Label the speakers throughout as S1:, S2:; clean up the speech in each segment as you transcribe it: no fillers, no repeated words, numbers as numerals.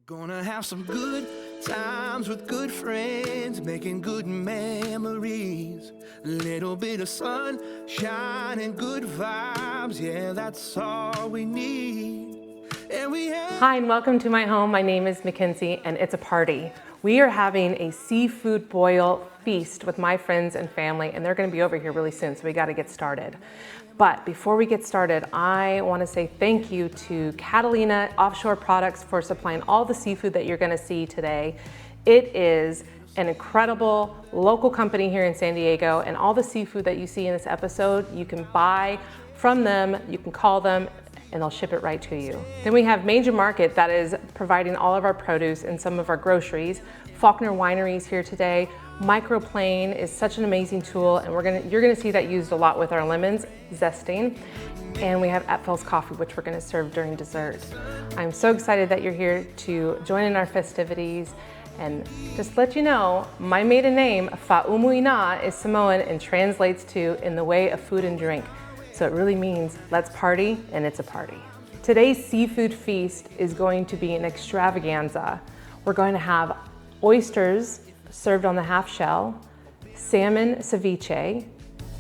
S1: Gonna have some good times with good friends, making good memories. A little bit of sunshine and good vibes, yeah, that's all we need. And we have...
S2: Hi, and welcome to my home. My name is Mackenzie, and it's a party. We are having a seafood boil feast with my friends and family, and they're gonna be over here really soon, so we gotta get started. But before we get started, I wanna say thank you to Catalina Offshore Products for supplying all the seafood that you're gonna see today. It is an incredible local company here in San Diego, and all the seafood that you see in this episode, you can buy from them, you can call them, and they'll ship it right to you. Then we have Major Market that is providing all of our produce and some of our groceries. Falkner Winery is here today. Microplane is such an amazing tool, and you're gonna see that used a lot with our lemons, zesting. And we have Apffels coffee, which we're gonna serve during dessert. I'm so excited that you're here to join in our festivities. And just to let you know, my maiden name, Fa'umuina, is Samoan and translates to in the way of food and drink. So it really means let's party, and it's a party. Today's seafood feast is going to be an extravaganza. We're going to have oysters served on the half shell, salmon ceviche,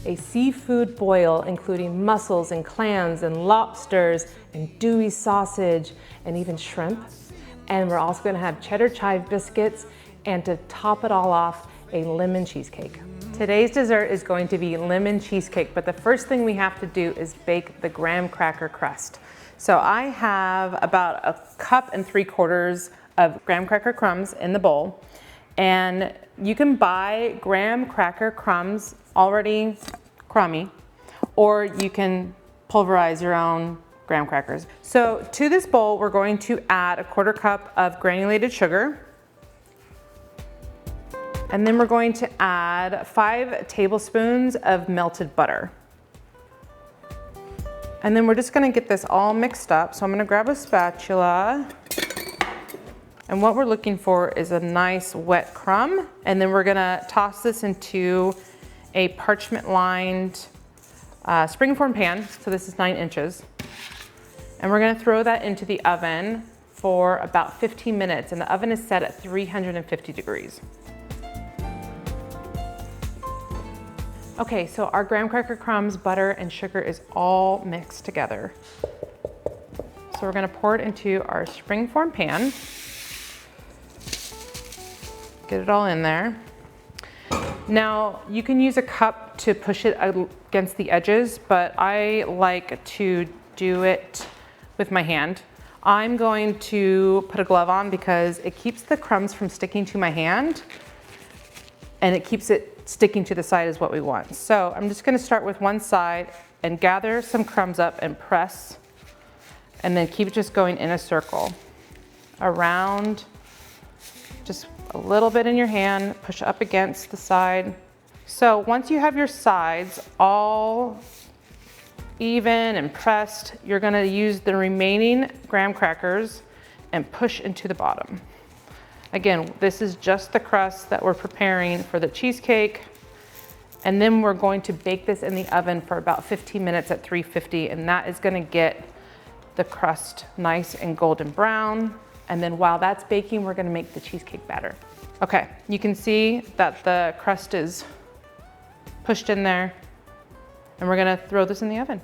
S2: a seafood boil including mussels and clams and lobsters and andouille sausage and even shrimp. And we're also going to have cheddar chive biscuits, and to top it all off, a lemon cheesecake. Today's dessert is going to be lemon cheesecake, but the first thing we have to do is bake the graham cracker crust. So I have about 1.75 cups of graham cracker crumbs in the bowl, and you can buy graham cracker crumbs already crummy, or you can pulverize your own graham crackers. So to this bowl, we're going to add 1/4 cup of granulated sugar. And then we're going to add 5 tablespoons of melted butter. And then we're just gonna get this all mixed up. So I'm gonna grab a spatula. And what we're looking for is a nice wet crumb. And then we're gonna toss this into a parchment lined springform pan. So this is 9 inches. And we're gonna throw that into the oven for about 15 minutes. And the oven is set at 350 degrees. Okay, so our graham cracker crumbs, butter, and sugar is all mixed together. So we're gonna pour it into our springform pan. Get it all in there. Now, you can use a cup to push it against the edges, but I like to do it with my hand. I'm going to put a glove on because it keeps the crumbs from sticking to my hand, and it keeps it sticking to the side is what we want. So I'm just gonna start with one side and gather some crumbs up and press, and then keep just going in a circle around, just a little bit in your hand, push up against the side. So once you have your sides all even and pressed, you're gonna use the remaining graham crackers and push into the bottom. Again, this is just the crust that we're preparing for the cheesecake. And then we're going to bake this in the oven for about 15 minutes at 350, and that is gonna get the crust nice and golden brown. And then while that's baking, we're gonna make the cheesecake batter. Okay, you can see that the crust is pushed in there, and we're gonna throw this in the oven.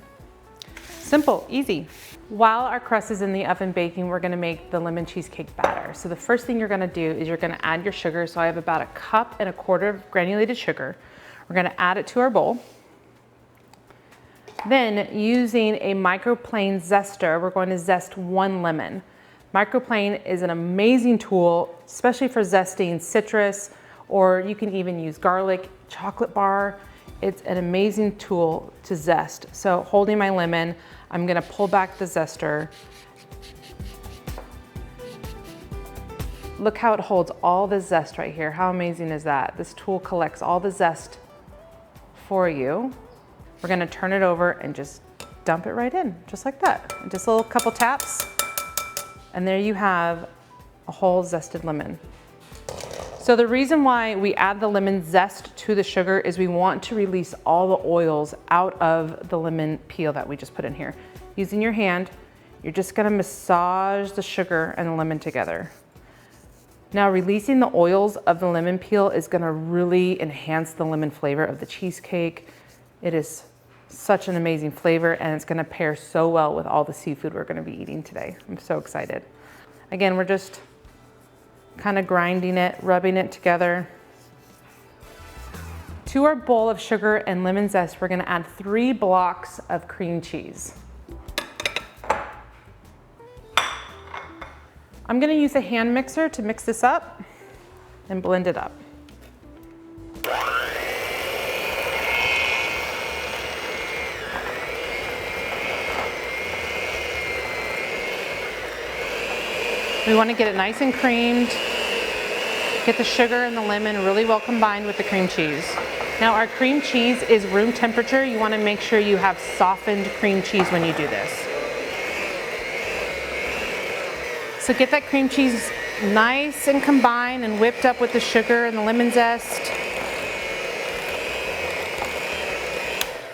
S2: Simple, easy. While our crust is in the oven baking, we're gonna make the lemon cheesecake batter. So the first thing you're gonna do is you're gonna add your sugar. So I have about 1.25 cups of granulated sugar. We're gonna add it to our bowl. Then using a Microplane zester, we're going to zest 1 lemon. Microplane is an amazing tool, especially for zesting citrus, or you can even use garlic, chocolate bar. It's an amazing tool to zest. So holding my lemon, I'm gonna pull back the zester. Look how it holds all the zest right here. How amazing is that? This tool collects all the zest for you. We're gonna turn it over and just dump it right in, just like that. Just a little couple taps, and there you have a whole zested lemon. So the reason why we add the lemon zest to the sugar is we want to release all the oils out of the lemon peel that we just put in here. Using your hand, you're just gonna massage the sugar and the lemon together. Now releasing the oils of the lemon peel is gonna really enhance the lemon flavor of the cheesecake. It is such an amazing flavor and it's gonna pair so well with all the seafood we're gonna be eating today. I'm so excited. Again, we're just kind of grinding it, rubbing it together. To our bowl of sugar and lemon zest, we're gonna add 3 blocks of cream cheese. I'm gonna use a hand mixer to mix this up and blend it up. We wanna get it nice and creamed, get the sugar and the lemon really well combined with the cream cheese. Now our cream cheese is room temperature. You wanna make sure you have softened cream cheese when you do this. So get that cream cheese nice and combined and whipped up with the sugar and the lemon zest.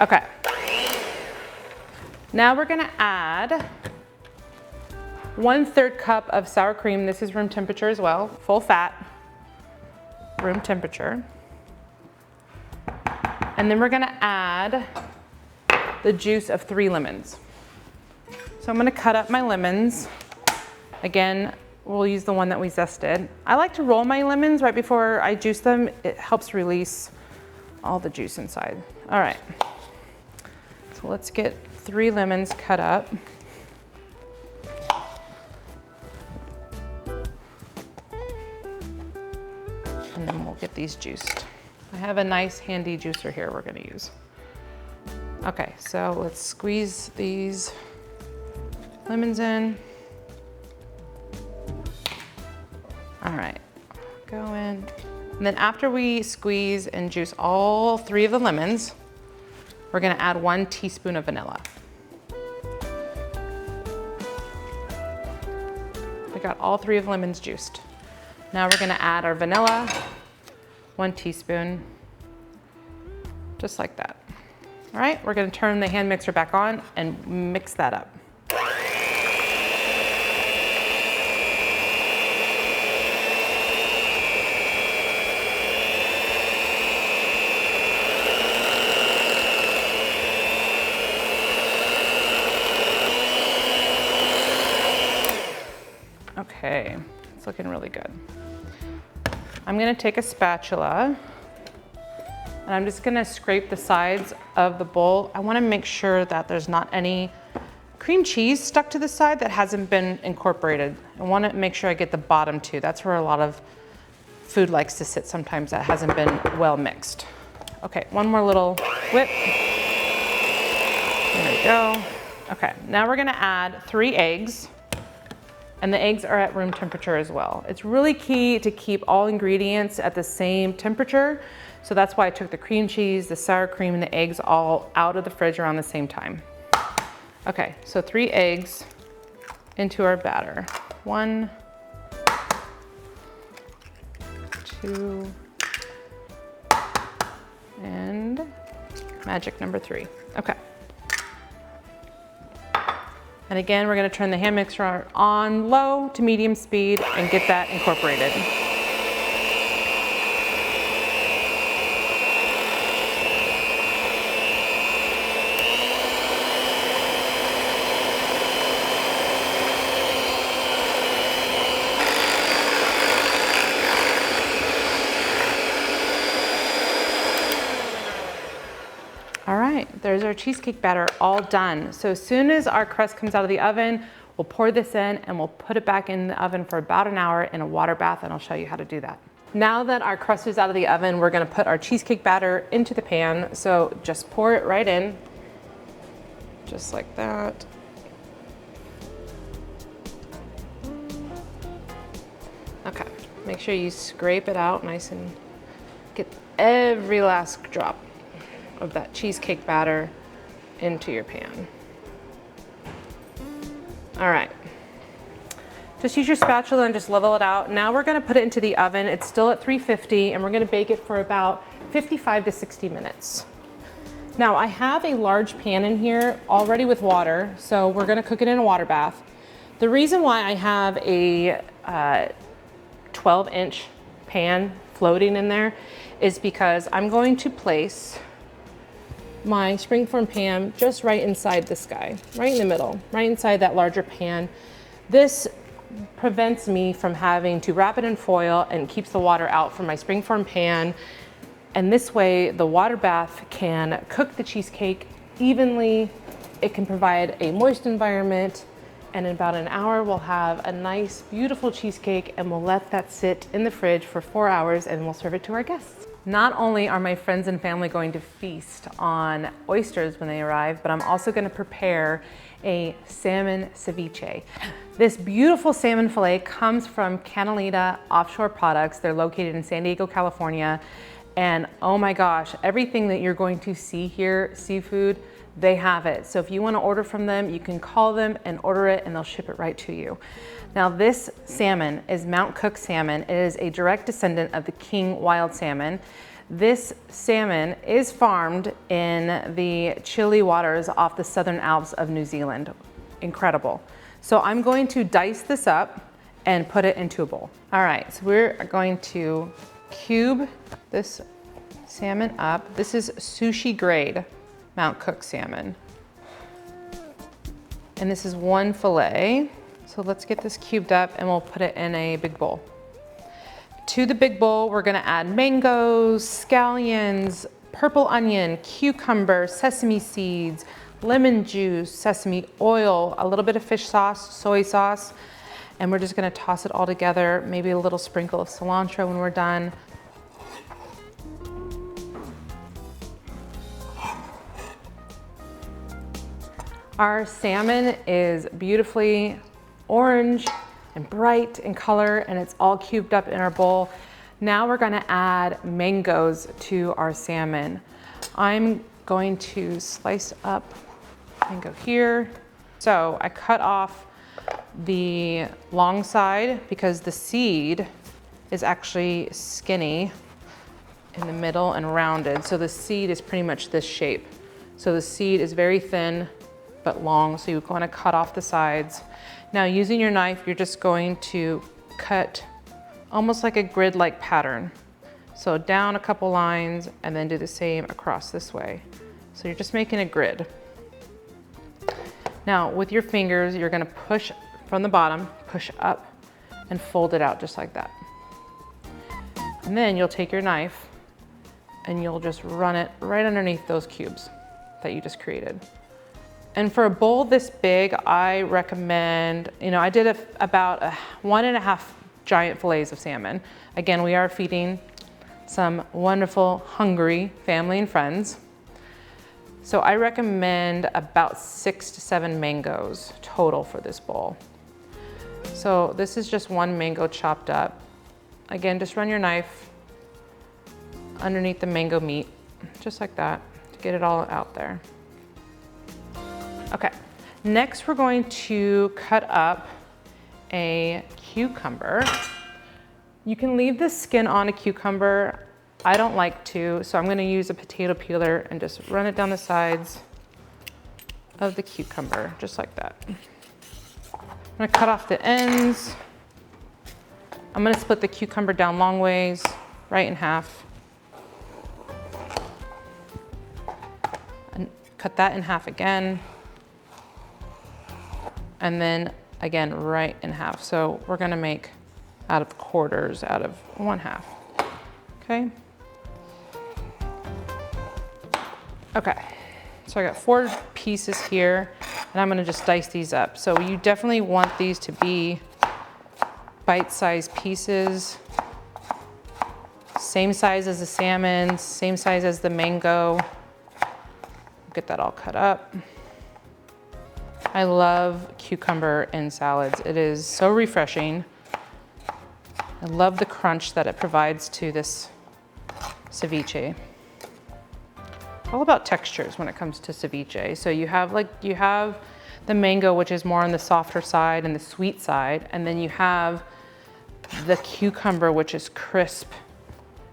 S2: Okay. Now we're gonna add 1/3 cup of sour cream. This is room temperature as well, full fat, room temperature. And then we're gonna add the juice of 3 lemons. So I'm gonna cut up my lemons. Again, we'll use the one that we zested. I like to roll my lemons right before I juice them. It helps release all the juice inside. All right, so let's get 3 lemons cut up. And then we'll get these juiced. I have a nice handy juicer here we're gonna use. Okay, so let's squeeze these lemons in. All right, go in. And then after we squeeze and juice all 3 of the lemons, we're gonna add 1 teaspoon of vanilla. We got all 3 of the lemons juiced. Now we're gonna add our vanilla, 1 teaspoon, just like that. All right, we're gonna turn the hand mixer back on and mix that up. Okay, it's looking really good. I'm gonna take a spatula and I'm just gonna scrape the sides of the bowl. I wanna make sure that there's not any cream cheese stuck to the side that hasn't been incorporated. I wanna make sure I get the bottom too. That's where a lot of food likes to sit sometimes that hasn't been well mixed. Okay, one more little whip. There we go. Okay, now we're gonna add 3 eggs. And the eggs are at room temperature as well. It's really key to keep all ingredients at the same temperature. So that's why I took the cream cheese, the sour cream, and the eggs all out of the fridge around the same time. Okay, so 3 eggs into our batter. 1, 2, and magic number 3. Okay. And again, we're gonna turn the hand mixer on low to medium speed and get that incorporated. All right, there's our cheesecake batter all done. So as soon as our crust comes out of the oven, we'll pour this in and we'll put it back in the oven for about an hour in a water bath, and I'll show you how to do that. Now that our crust is out of the oven, we're gonna put our cheesecake batter into the pan. So just pour it right in, just like that. Okay, make sure you scrape it out nice and get every last drop of that cheesecake batter into your pan. All right, just use your spatula and just level it out. Now we're gonna put it into the oven. It's still at 350 and we're gonna bake it for about 55 to 60 minutes. Now I have a large pan in here already with water, so we're gonna cook it in a water bath. The reason why I have a 12-inch pan floating in there is because I'm going to place my springform pan just right inside this guy, right in the middle, right inside that larger pan. This prevents me from having to wrap it in foil and keeps the water out from my springform pan. And this way the water bath can cook the cheesecake evenly. It can provide a moist environment, and in about an hour we'll have a nice, beautiful cheesecake, and we'll let that sit in the fridge for 4 hours and we'll serve it to our guests. Not only are my friends and family going to feast on oysters when they arrive, but I'm also going to prepare a salmon ceviche. This beautiful salmon fillet comes from Catalina Offshore products. They're located in San Diego, California. And oh my gosh, everything that you're going to see here, seafood, they have it. So if you want to order from them, you can call them and order it and they'll ship it right to you. Now this salmon is Mount Cook salmon. It is a direct descendant of the king wild salmon. This salmon is farmed in the chilly waters off the southern Alps of New Zealand. Incredible. So I'm going to dice this up and put it into a bowl. All right, so we're going to cube this salmon up. This is sushi grade Mount Cook salmon. And this is one fillet. So let's get this cubed up and we'll put it in a big bowl. To the big bowl, we're gonna add mangoes, scallions, purple onion, cucumber, sesame seeds, lemon juice, sesame oil, a little bit of fish sauce, soy sauce, and we're just gonna toss it all together, maybe a little sprinkle of cilantro when we're done. Our salmon is beautifully orange and bright in color, and it's all cubed up in our bowl. Now we're gonna add mangoes to our salmon. I'm going to slice up mango here. So I cut off the long side because the seed is actually skinny in the middle and rounded. So the seed is pretty much this shape. So the seed is very thin but long, so you want to cut off the sides. Now using your knife, you're just going to cut almost like a grid-like pattern. So down a couple lines and then do the same across this way. So you're just making a grid. Now with your fingers, you're gonna push from the bottom, push up and fold it out just like that. And then you'll take your knife and you'll just run it right underneath those cubes that you just created. And for a bowl this big, I recommend, I did about 1.5 giant fillets of salmon. Again, we are feeding some wonderful, hungry family and friends. So I recommend about 6 to 7 mangoes total for this bowl. So this is just one mango chopped up. Again, just run your knife underneath the mango meat, just like that, to get it all out there. Okay, next we're going to cut up a cucumber. You can leave the skin on a cucumber. I don't like to, so I'm gonna use a potato peeler and just run it down the sides of the cucumber, just like that. I'm gonna cut off the ends. I'm gonna split the cucumber down long ways, right in half. And cut that in half again. And then again, right in half. So we're gonna make out of quarters, out of 1/2, okay? Okay, so I got 4 pieces here and I'm gonna just dice these up. So you definitely want these to be bite-sized pieces, same size as the salmon, same size as the mango. Get that all cut up. I love cucumber in salads. It is so refreshing. I love the crunch that it provides to this ceviche. All about textures when it comes to ceviche. So you have the mango, which is more on the softer side and the sweet side, and then you have the cucumber, which is crisp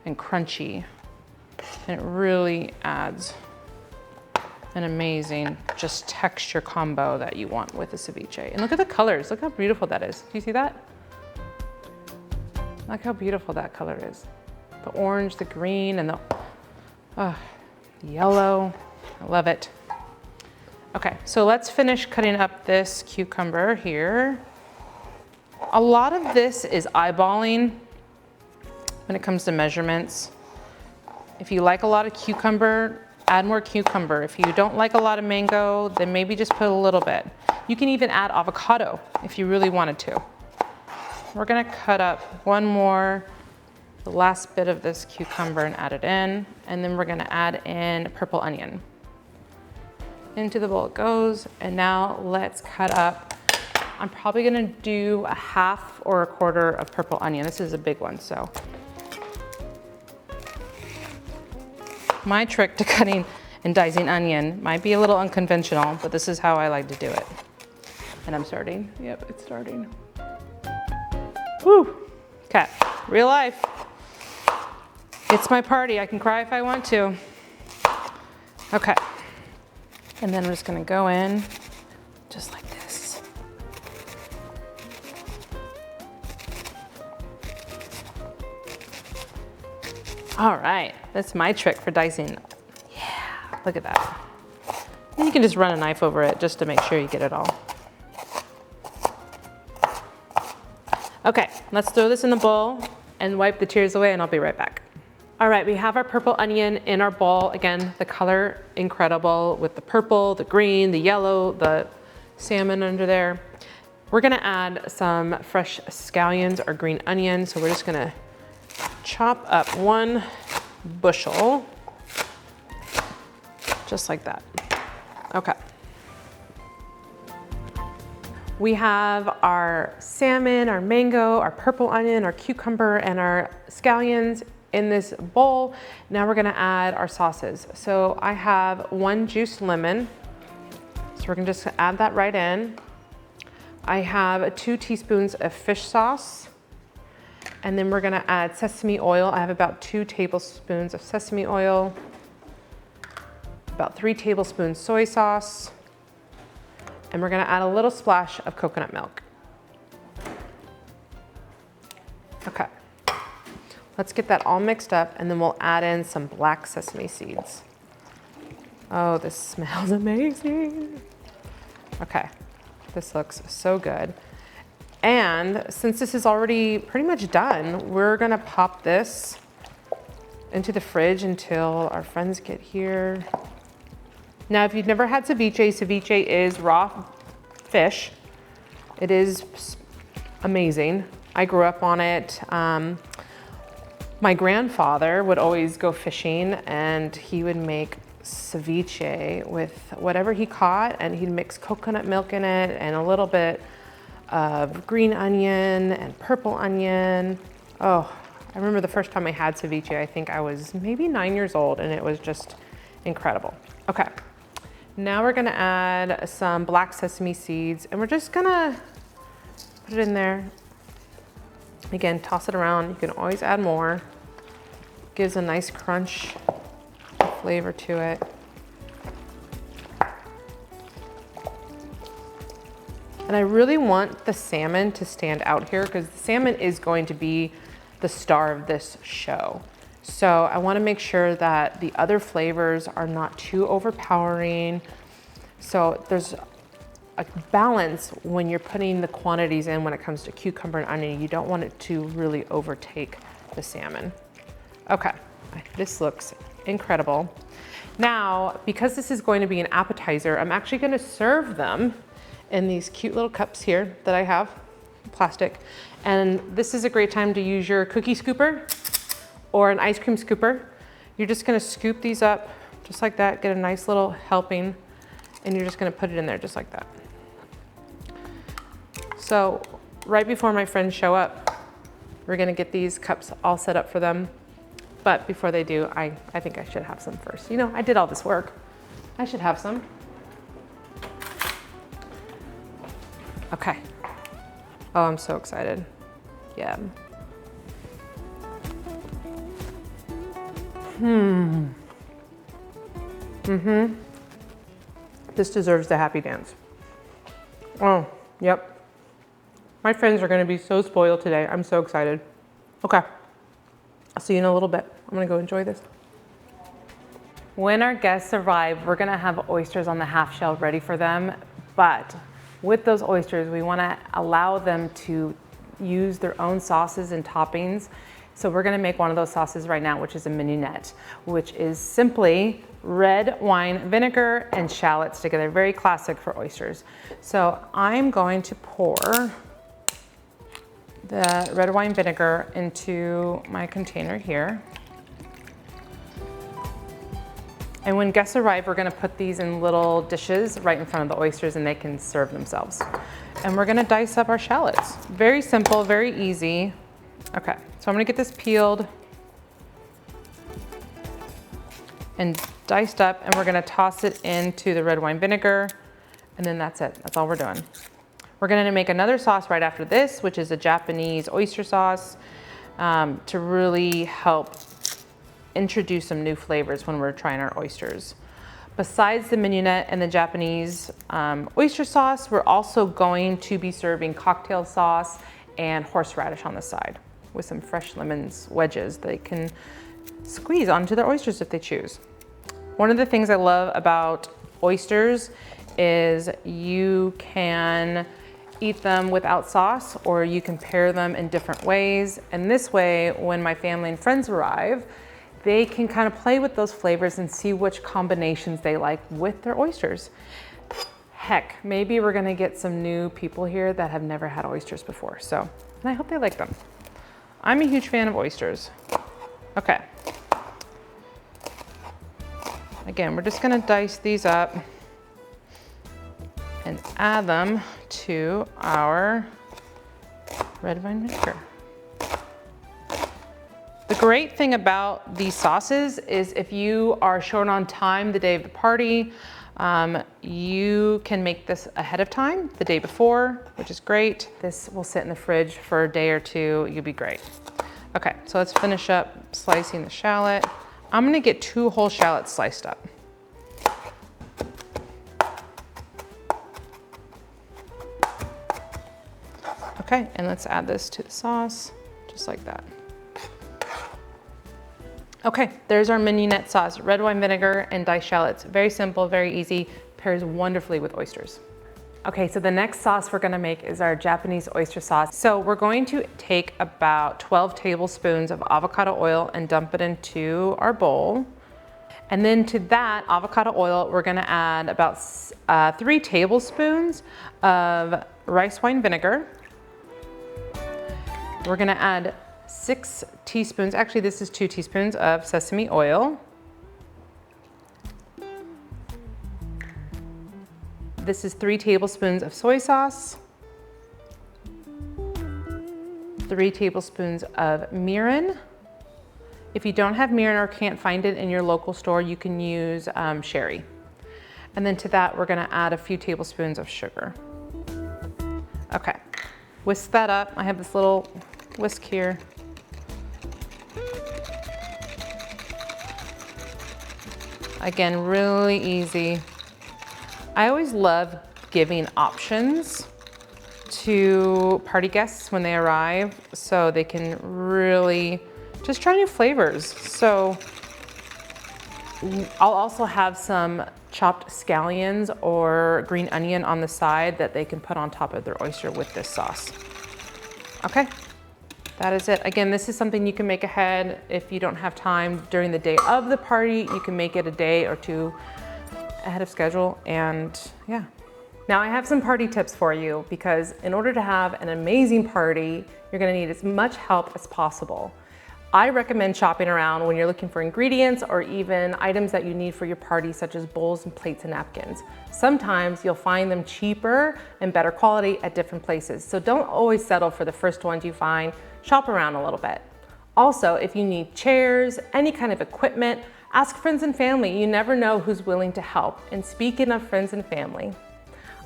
S2: and crunchy. And it really adds an amazing just texture combo that you want with a ceviche. And look at the colors, look how beautiful that is. Do you see that? Look how beautiful that color is. The orange, the green, and the yellow. I love it. Okay, so let's finish cutting up this cucumber here. A lot of this is eyeballing when it comes to measurements. If you like a lot of cucumber, add more cucumber. If you don't like a lot of mango, then maybe just put a little bit. You can even add avocado if you really wanted to. We're gonna cut up one more, the last bit of this cucumber and add it in. And then we're gonna add in purple onion. Into the bowl it goes. And now let's cut up. I'm probably gonna do a half or a quarter of purple onion. This is a big one, so. My trick to cutting and dicing onion might be a little unconventional, but this is how I like to do it. And I'm starting. Yep, it's starting. Woo! Okay, real life. It's my party. I can cry if I want to. Okay. And then I'm just gonna go in just like this. All right, that's my trick for dicing. Yeah, look at that. And you can just run a knife over it just to make sure you get it all. Okay, let's throw this in the bowl and wipe the tears away, and I'll be right back. All right, we have our purple onion in our bowl. Again, the color incredible with the purple, the green, the yellow, the salmon under there. We're gonna add some fresh scallions or green onions. So we're just gonna chop up 1 bushel, just like that. Okay. We have our salmon, our mango, our purple onion, our cucumber, and our scallions in this bowl. Now we're gonna add our sauces. So I have 1 juiced lemon. So we're gonna just add that right in. I have 2 teaspoons of fish sauce. And then we're gonna add sesame oil. I have about 2 tablespoons of sesame oil, about 3 tablespoons soy sauce, and we're gonna add a little splash of coconut milk. Okay, let's get that all mixed up, and then we'll add in some black sesame seeds. Oh, this smells amazing. Okay, this looks so good. And since this is already pretty much done, we're gonna pop this into the fridge until our friends get here. Now, if you've never had ceviche, ceviche is raw fish. It is amazing. I grew up on it. My grandfather would always go fishing and he would make ceviche with whatever he caught, and he'd mix coconut milk in it and a little bit of green onion and purple onion. Oh, I remember the first time I had ceviche, I think I was maybe 9 years old, and it was just incredible. Okay, now we're gonna add some black sesame seeds, and we're just gonna put it in there. Again, toss it around. You can always add more. Gives a nice crunch flavor to it. And I really want the salmon to stand out here because the salmon is going to be the star of this show. So I want to make sure that the other flavors are not too overpowering. So there's a balance when you're putting the quantities in when it comes to cucumber and onion. You don't want it to really overtake the salmon. Okay, this looks incredible. Now, because this is going to be an appetizer, I'm actually going to serve them in these cute little cups here that I have, plastic. And this is a great time to use your cookie scooper or an ice cream scooper. You're just gonna scoop these up just like that, get a nice little helping, and you're just gonna put it in there just like that. So right before my friends show up, we're gonna get these cups all set up for them. But before they do, I think I should have some first. You know, I did all this work. I should have some. Okay. Oh, I'm so excited. Yeah. This deserves the happy dance. Oh, yep. My friends are gonna be so spoiled today. I'm so excited. Okay, I'll see you in a little bit. I'm gonna go enjoy this. When our guests arrive, we're gonna have oysters on the half shell ready for them, but with those oysters, we wanna allow them to use their own sauces and toppings. So we're gonna make one of those sauces right now, which is a mignonette, which is simply red wine vinegar and shallots together, very classic for oysters. So I'm going to pour the red wine vinegar into my container here. And when guests arrive, we're gonna put these in little dishes right in front of the oysters and they can serve themselves. And we're gonna dice up our shallots. Very simple, very easy. Okay, so I'm gonna get this peeled and diced up, and we're gonna toss it into the red wine vinegar, and then that's it, that's all we're doing. We're gonna make another sauce right after this, which is a Japanese oyster sauce, to really help introduce some new flavors when we're trying our oysters. Besides the mignonette and the Japanese oyster sauce, we're also going to be serving cocktail sauce and horseradish on the side with some fresh lemons wedges they can squeeze onto their oysters if they choose. One of the things I love about oysters is you can eat them without sauce, or you can pair them in different ways. And this way, when my family and friends arrive, they can kind of play with those flavors and see which combinations they like with their oysters. Heck, maybe we're gonna get some new people here that have never had oysters before. So, and I hope they like them. I'm a huge fan of oysters. Okay. Again, we're just gonna dice these up and add them to our red wine vinegar. The great thing about these sauces is if you are short on time the day of the party, you can make this ahead of time, the day before, which is great. This will sit in the fridge for a day or two, you'll be great. Okay, so let's finish up slicing the shallot. I'm gonna get 2 whole shallots sliced up. Okay, and let's add this to the sauce, just like that. Okay, there's our mignonette sauce, red wine vinegar and diced shallots. Very simple, very easy, pairs wonderfully with oysters. Okay, so the next sauce we're gonna make is our Japanese oyster sauce. So we're going to take about 12 tablespoons of avocado oil and dump it into our bowl. And then to that avocado oil, we're gonna add about 3 tablespoons of rice wine vinegar. We're gonna add 6 teaspoons, actually this is 2 teaspoons of sesame oil. This is 3 tablespoons of soy sauce. 3 tablespoons of mirin. If you don't have mirin or can't find it in your local store, you can use sherry. And then to that, we're gonna add a few tablespoons of sugar. Okay, whisk that up. I have this little whisk here. Again, really easy. I always love giving options to party guests when they arrive so they can really just try new flavors. So I'll also have some chopped scallions or green onion on the side that they can put on top of their oyster with this sauce. Okay, that is it. Again, this is something you can make ahead. If you don't have time during the day of the party, you can make it a day or two ahead of schedule, and yeah. Now I have some party tips for you, because in order to have an amazing party, you're gonna need as much help as possible. I recommend shopping around when you're looking for ingredients or even items that you need for your party, such as bowls and plates and napkins. Sometimes you'll find them cheaper and better quality at different places. So don't always settle for the first ones you find. Shop around a little bit. Also, if you need chairs, any kind of equipment, ask friends and family. You never know who's willing to help. And speaking of friends and family,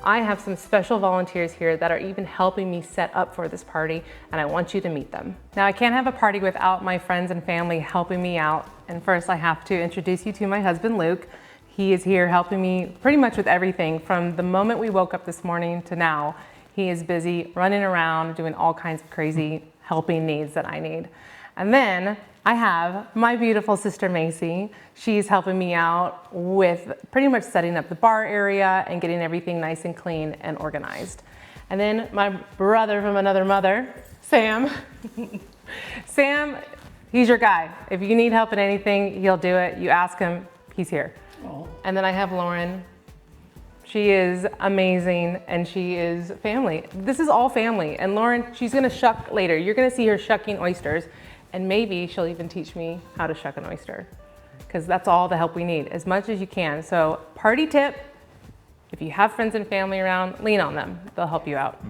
S2: I have some special volunteers here that are even helping me set up for this party, and I want you to meet them. Now, I can't have a party without my friends and family helping me out. And first I have to introduce you to my husband, Luke. He is here helping me pretty much with everything from the moment we woke up this morning to now. He is busy running around, doing all kinds of crazy helping needs that I need. And then I have my beautiful sister Macy. She's helping me out with pretty much setting up the bar area and getting everything nice and clean and organized. And then my brother from another mother, Sam. Sam, he's your guy. If you need help in anything, he'll do it. You ask him, he's here.
S3: Oh.
S2: And then I have Lauren. She is amazing and she is family. This is all family. And Lauren, she's gonna shuck later. You're gonna see her shucking oysters. And maybe she'll even teach me how to shuck an oyster, because that's all the help we need, as much as you can. So party tip, if you have friends and family around, lean on them. They'll help you out.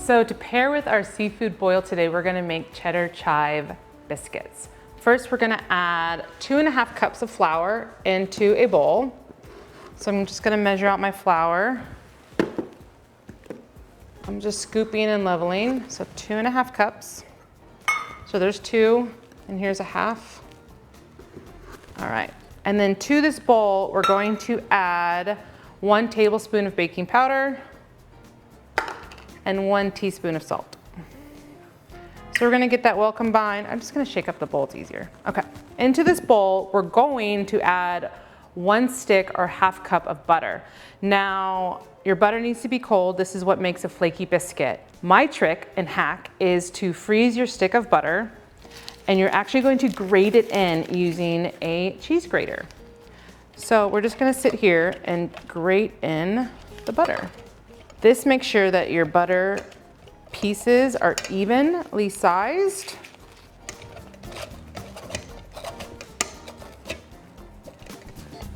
S2: So to pair with our seafood boil today, we're gonna make cheddar chive biscuits. First, we're gonna add 2.5 cups of flour into a bowl. So I'm just gonna measure out my flour. I'm just scooping and leveling. So 2.5 cups. So there's 2, and here's a half. All right, and then to this bowl, we're going to add 1 tablespoon of baking powder, and 1 teaspoon of salt. So we're gonna get that well combined. I'm just gonna shake up the bowl, it's easier. Okay, into this bowl, we're going to add 1 stick or 1/2 cup of butter. Now, your butter needs to be cold. This is what makes a flaky biscuit. My trick and hack is to freeze your stick of butter, and you're actually going to grate it in using a cheese grater. So we're just gonna sit here and grate in the butter. This makes sure that your butter pieces are evenly sized.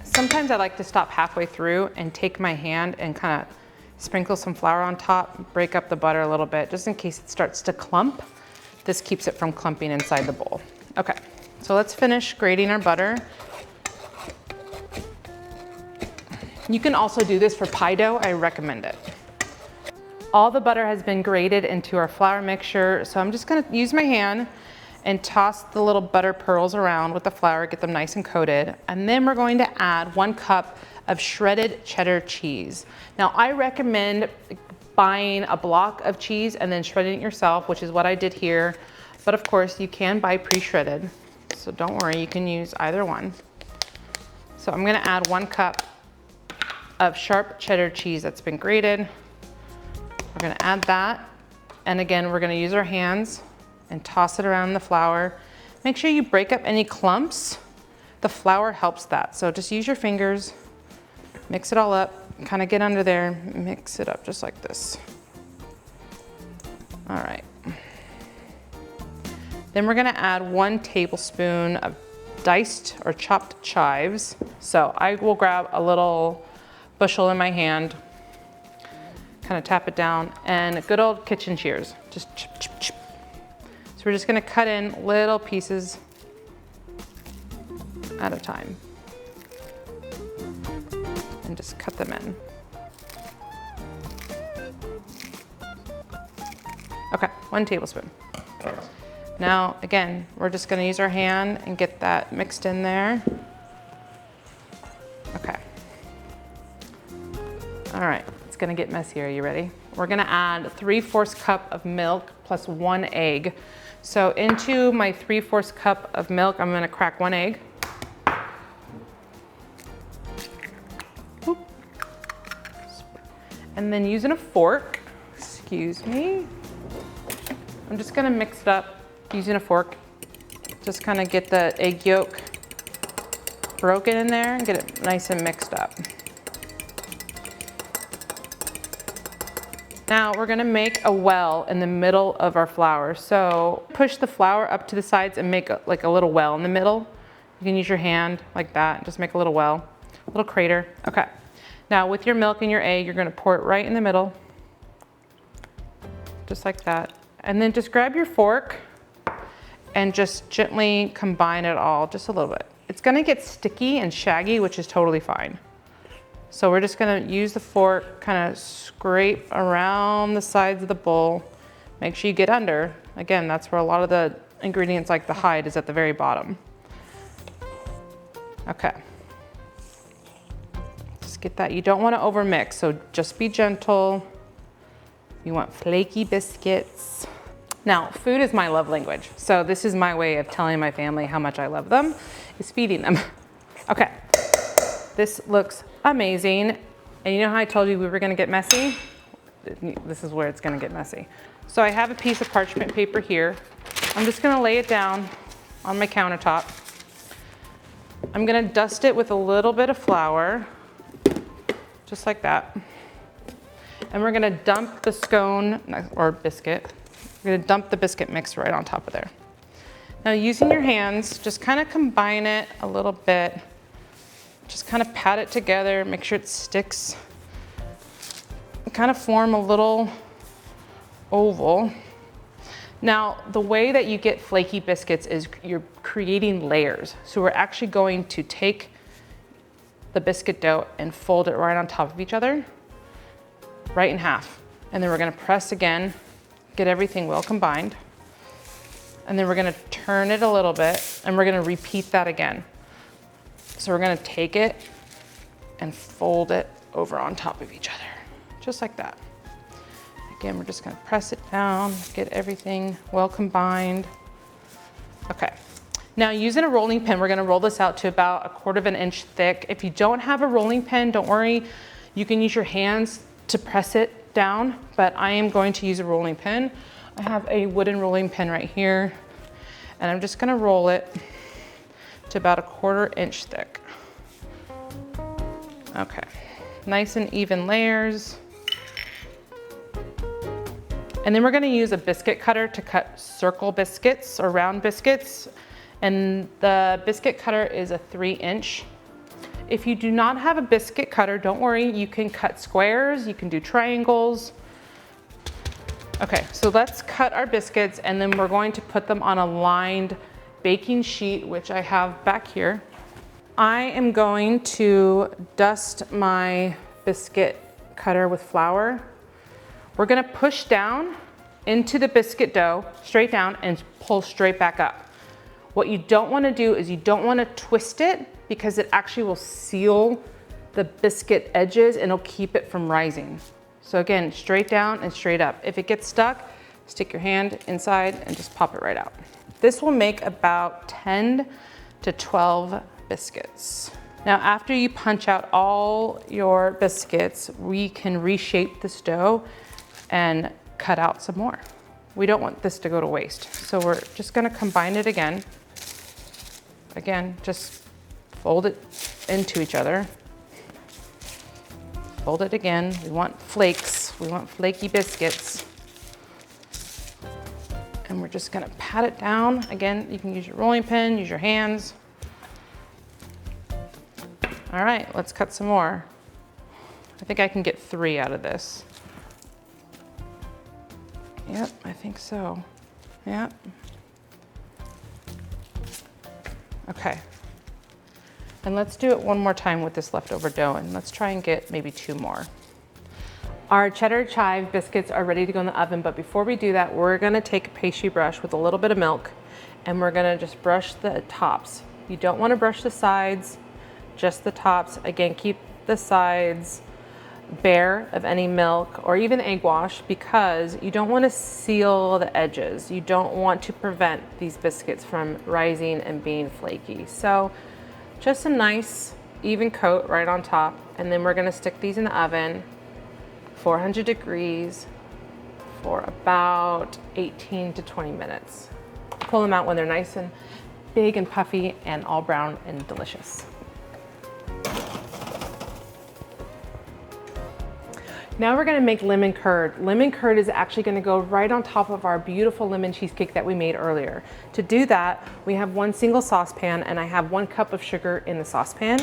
S2: Sometimes I like to stop halfway through and take my hand and kind of sprinkle some flour on top, break up the butter a little bit, just in case it starts to clump. This keeps it from clumping inside the bowl. Okay, so let's finish grating our butter. You can also do this for pie dough, I recommend it. All the butter has been grated into our flour mixture, so I'm just gonna use my hand and toss the little butter pearls around with the flour, get them nice and coated. And then we're going to add 1 cup of shredded cheddar cheese. Now I recommend buying a block of cheese and then shredding it yourself, which is what I did here. But of course you can buy pre-shredded, so don't worry, you can use either one. So I'm gonna add 1 cup of sharp cheddar cheese that's been grated. We're gonna add that. And again, we're gonna use our hands and toss it around the flour. Make sure you break up any clumps. The flour helps that. So just use your fingers, mix it all up, kind of get under there, mix it up just like this. All right. Then we're gonna add 1 tablespoon of diced or chopped chives. So I will grab a little bushel in my hand, kind of tap it down, and good old kitchen shears, just chip, chip, chip. So we're just gonna cut in little pieces at a time and just cut them in. Okay, 1 tablespoon. Now, again, we're just gonna use our hand and get that mixed in there. Okay. All right. Gonna get messy. Are you ready? We're gonna add 3/4 cup of milk plus 1 egg. So into my 3/4 cup of milk, I'm gonna crack 1 egg. And then using a fork, excuse me, I'm just gonna mix it up using a fork. Just kind of get the egg yolk broken in there and get it nice and mixed up. Now we're gonna make a well in the middle of our flour. So push the flour up to the sides and make like a little well in the middle. You can use your hand like that, just make a little well, a little crater. Okay. Now with your milk and your egg, you're gonna pour it right in the middle, just like that. And then just grab your fork and just gently combine it all, just a little bit. it's gonna get sticky and shaggy, which is totally fine. So we're just gonna use the fork, kind of scrape around the sides of the bowl. Make sure you get under. Again, that's where a lot of the ingredients like the hide is at the very bottom. Okay. Just get that. You don't want to overmix, so just be gentle. You want flaky biscuits. Now, food is my love language. So this is my way of telling my family how much I love them, is feeding them. Okay. This looks amazing. And you know how I told you we were gonna get messy? This is where it's gonna get messy. So I have a piece of parchment paper here. I'm just gonna lay it down on my countertop. I'm gonna dust it with a little bit of flour, just like that. And we're gonna dump the scone, or biscuit, we're gonna dump the biscuit mix right on top of there. Now using your hands, just kind of combine it a little bit. Just kind of pat it together, make sure it sticks. Kind of form a little oval. Now, the way that you get flaky biscuits is you're creating layers. So we're actually going to take the biscuit dough and fold it right on top of each other, right in half. And then we're gonna press again, get everything well combined. And then we're gonna turn it a little bit and we're gonna repeat that again. So we're gonna take it and fold it over on top of each other, just like that. Again, we're just gonna press it down, get everything well combined. Okay, now using a rolling pin, we're gonna roll this out to about 1/4 inch thick. If you don't have a rolling pin, don't worry. You can use your hands to press it down, but I am going to use a rolling pin. I have a wooden rolling pin right here, and I'm just gonna roll it to about 1/4 inch thick. Okay, nice and even layers. And then we're gonna use a biscuit cutter to cut circle biscuits or round biscuits. And the biscuit cutter is a 3-inch. If you do not have a biscuit cutter, don't worry, you can cut squares, you can do triangles. Okay, so let's cut our biscuits and then we're going to put them on a lined baking sheet, which I have back here. I am going to dust my biscuit cutter with flour. We're gonna push down into the biscuit dough, straight down, and pull straight back up. What you don't wanna do is you don't wanna twist it because it actually will seal the biscuit edges and it'll keep it from rising. So again, straight down and straight up. If it gets stuck, stick your hand inside and just pop it right out. This will make about 10 to 12 biscuits. Now, after you punch out all your biscuits, we can reshape this dough and cut out some more. We don't want this to go to waste. So we're just gonna combine it again. Again, just fold it into each other. Fold it again. We want flakes. We want flaky biscuits. And we're just gonna pat it down. Again, you can use your rolling pin, use your hands. All right, let's cut some more. I think I can get 3 out of this. Yep, I think so. Yep. Okay. And let's do it one more time with this leftover dough, and let's try and get maybe 2 more. Our cheddar chive biscuits are ready to go in the oven, but before we do that, we're gonna take a pastry brush with a little bit of milk, and we're gonna just brush the tops. You don't wanna brush the sides, just the tops. Again, keep the sides bare of any milk or even egg wash because you don't wanna seal the edges. You don't want to prevent these biscuits from rising and being flaky. So just a nice even coat right on top, and then we're gonna stick these in the oven, 400 degrees for about 18 to 20 minutes. Pull them out when they're nice and big and puffy and all brown and delicious. Now we're gonna make lemon curd. Lemon curd is actually gonna go right on top of our beautiful lemon cheesecake that we made earlier. To do that, we have 1 single saucepan and I have 1 cup of sugar in the saucepan.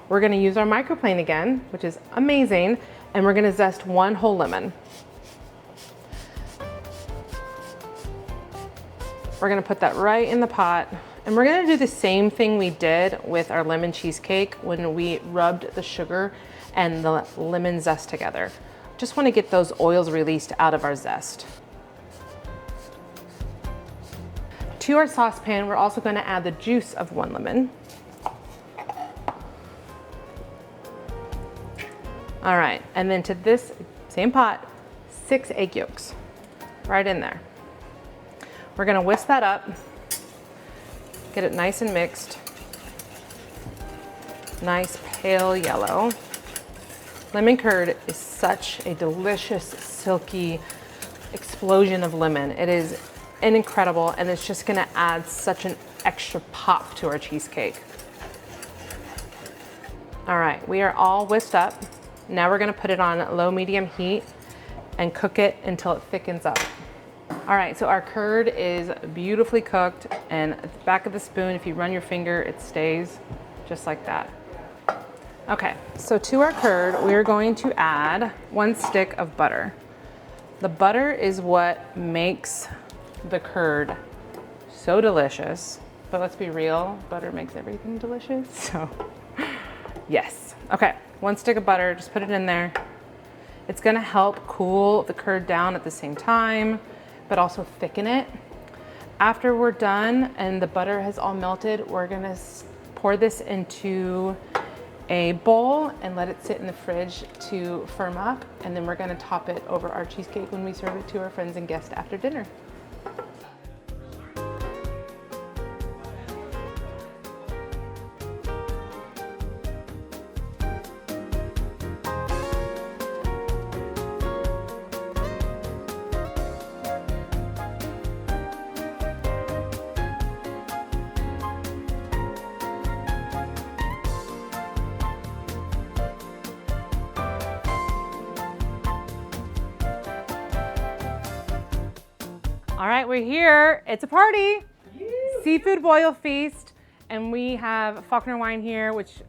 S2: We're gonna use our microplane again, which is amazing, and we're gonna zest 1 whole lemon. We're gonna put that right in the pot And we're gonna do the same thing we did with our lemon cheesecake when we rubbed the sugar and the lemon zest together. Just wanna get those oils released out of our zest. To our saucepan, we're also gonna add the juice of 1 lemon. All right, and then to this same pot, 6 egg yolks, right in there. We're gonna whisk that up, get it nice and mixed. Nice pale yellow. Lemon curd is such a delicious, silky explosion of lemon. It is incredible, and it's just gonna add such an extra pop to our cheesecake. All right, we are all whisked up. Now we're gonna put it on low-medium heat and cook it until it thickens up. All right, so our curd is beautifully cooked, and at the back of the spoon, if you run your finger, it stays just like that. Okay, so to our curd, we're going to add 1 stick of butter. The butter is what makes the curd so delicious, but let's be real, butter makes everything delicious, so yes. Okay, 1 stick of butter, just put it in there. It's gonna help cool the curd down at the same time, but also thicken it. After we're done and the butter has all melted, we're gonna pour this into a bowl and let it sit in the fridge to firm up, and then we're gonna top it over our cheesecake when we serve it to our friends and guests after dinner. All right, we're here. It's a party. Seafood boil feast. And we have Falkner wine here, which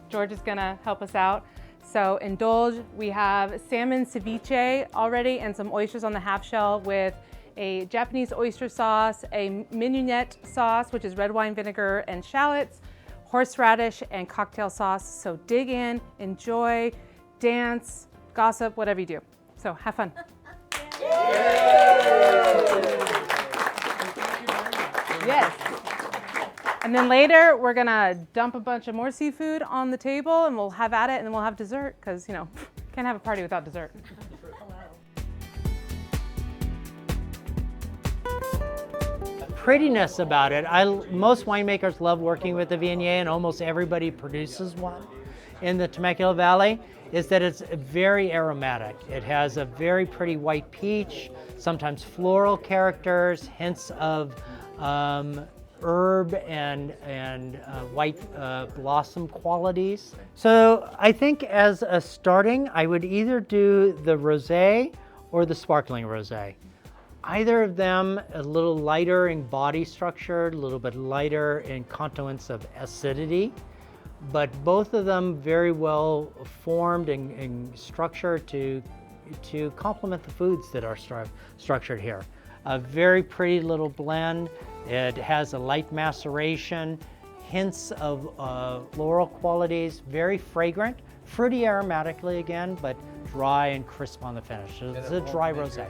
S2: George is gonna help us out. So indulge. We have salmon ceviche already and some oysters on the half shell with a Japanese oyster sauce, a mignonette sauce, which is red wine vinegar and shallots, horseradish and cocktail sauce. So dig in, enjoy, dance, gossip, whatever you do. So have fun. Yes. And then later we're gonna dump a bunch of more seafood on the table and we'll have at it, and then we'll have dessert, because, you know, can't have a party without dessert.
S3: Prettiness about it. Most winemakers love working with the Viognier, and almost everybody produces one in the Temecula Valley, is that it's very aromatic. It has a very pretty white peach, sometimes floral characters, hints of herb and white blossom qualities. So I think as a starting, I would either do the rosé or the sparkling rosé. Either of them a little lighter in body structure, a little bit lighter in contours of acidity, but both of them very well formed and structured to complement the foods that are structured here. A very pretty little blend. It has a light maceration, hints of floral qualities, very fragrant, fruity aromatically again, but dry and crisp on the finish. So it's a dry rosé.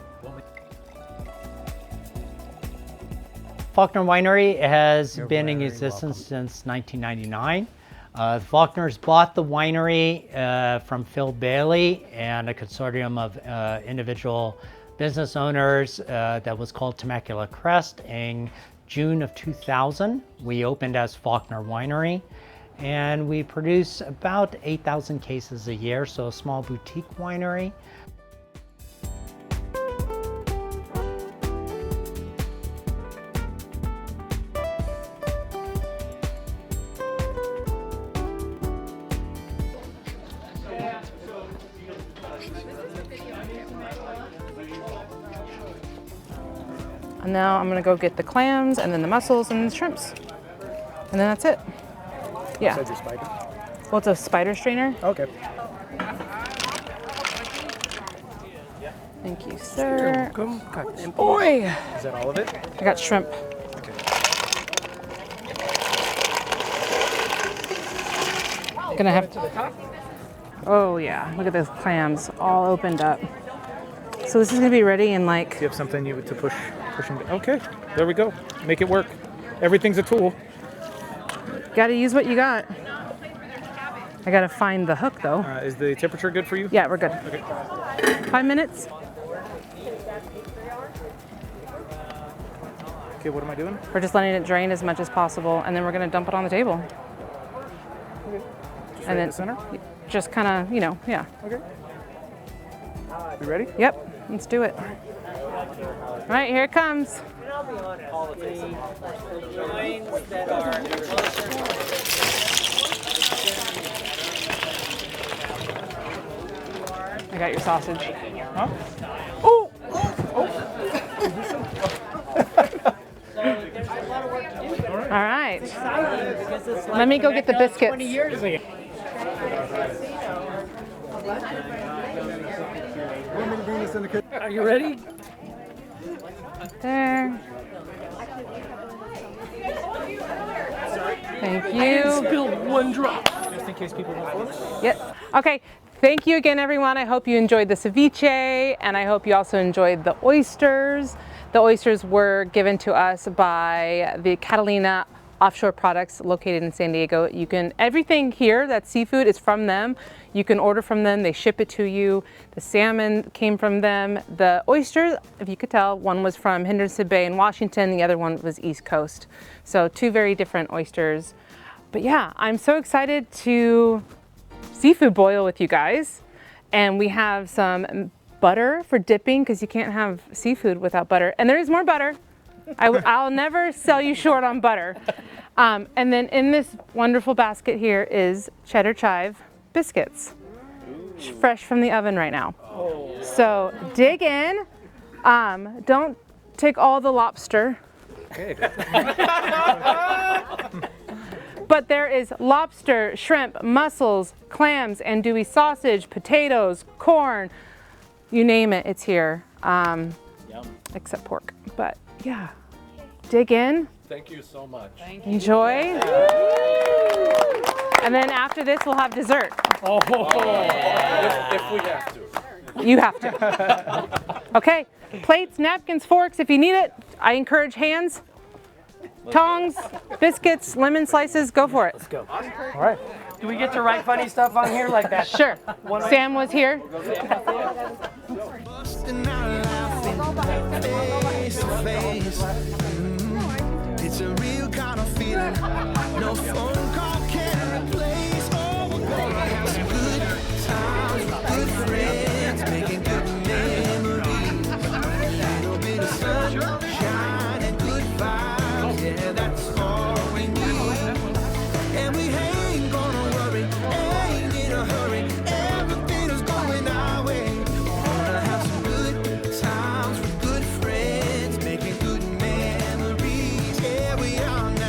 S3: Falkner Winery has been in existence since 1999. The Falkners bought the winery from Phil Bailey and a consortium of individual business owners that was called Temecula Crest in June of 2000. We opened as Falkner Winery, and we produce about 8,000 cases a year, so a small boutique winery.
S2: And now I'm gonna go get the clams and then the mussels and the shrimps. And then that's it. Yeah.
S4: Said your spider?
S2: Well, it's a spider strainer.
S4: Okay.
S2: Thank you, sir.
S4: Welcome.
S2: Boy!
S4: Is that all of it?
S2: I got shrimp.
S4: Okay.
S2: Gonna have to. Oh yeah, look at those clams all opened up. So this is gonna be ready in like.
S4: Do you have something you to push and okay, there we go. Make it work. Everything's a tool.
S2: Gotta use what you got. I gotta find the hook though.
S4: Is the temperature good for you?
S2: Yeah, we're good.
S4: Okay.
S2: 5 minutes.
S4: Okay, what am I doing?
S2: We're just letting it drain as much as possible, and then we're gonna dump it on the table.
S4: Okay. Just
S2: And
S4: right
S2: then
S4: in the center?
S2: just kind of, you know, yeah.
S4: Okay. You ready?
S2: Yep, let's do it. All right, here it comes. I got your sausage.
S4: Huh?
S2: Oh! All right. Let me go get the biscuits.
S4: Are you ready?
S2: There. Thank you.
S4: Spilled one drop. Just in case people want forks.
S2: Yep. Okay. Thank you again, everyone. I hope you enjoyed the ceviche, and I hope you also enjoyed the oysters. The oysters were given to us by the Catalina Offshore products located in San Diego. You can, everything here that's seafood is from them. You can order from them, they ship it to you. The salmon came from them. The oysters, if you could tell, one was from Henderson Bay in Washington, the other one was East Coast. So two very different oysters. But yeah, I'm so excited to seafood boil with you guys. And we have some butter for dipping because you can't have seafood without butter. And there is more butter. I'll never sell you short on butter. And then in this wonderful basket here is cheddar chive biscuits, fresh from the oven right now. So dig in. Don't take all the lobster.
S4: Okay.
S2: But there is lobster, shrimp, mussels, clams, andouille sausage, potatoes, corn, you name it, it's here. Except pork. But yeah, dig in.
S5: Thank you so much.
S2: Enjoy. And then after this, we'll have dessert.
S4: Oh.
S5: If we have to.
S2: You have to. Okay, plates, napkins, forks, if you need it. I encourage hands, tongs, biscuits, lemon slices, go for it.
S4: Let's go. All right.
S6: Do we get to write funny stuff on here like that?
S2: Sure. Sam was here.
S1: Busting out laughing, face to face. It's a real kind of feeling. No phone call can replace. Oh, we're gonna have some good times with good friends, making good memories. A little bit of sunshine and good vibes. Yeah, that's all we need. And we ain't gonna worry, ain't in a hurry. Everything is going our way. Gonna have some good times with good friends, making good memories. Yeah, we are now.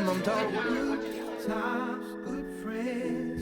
S1: I'm talking good times, good friends.